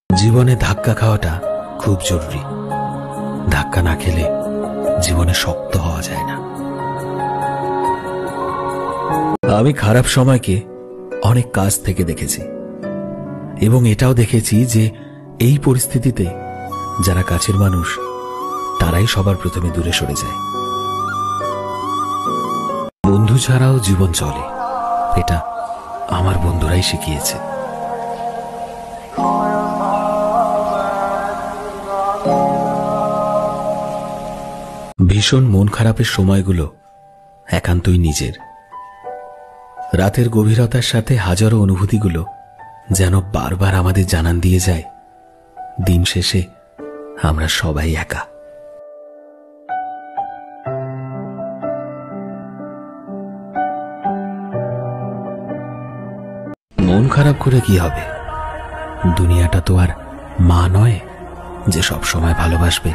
জীবনে ধাক্কা খাওয়াটা খুব জরুরি। ধাক্কা না খেলে জীবনে শক্ত হওয়া যায় না। আমি খারাপ সময়কে অনেক কাছ থেকে দেখেছি এবং এটাও দেখেছি যে এই পরিস্থিতিতে যারা কাছের মানুষ তারাই সবার প্রথমে দূরে সরে যায়। বন্ধু ছাড়াও জীবন চলে, এটা আমার বন্ধুরাই শিখিয়েছে। ভীষণ মন খারাপের সময়গুলো একান্তই নিজের। রাতের গভীরতার সাথে হাজারো অনুভূতিগুলো যেন বারবার আমাদের জানান দিয়ে যায় দিন শেষে আমরা সবাই একা। মন খারাপ করে কি হবে? দুনিয়াটা তো আর মা নয় যে সব সময় ভালোবাসবে।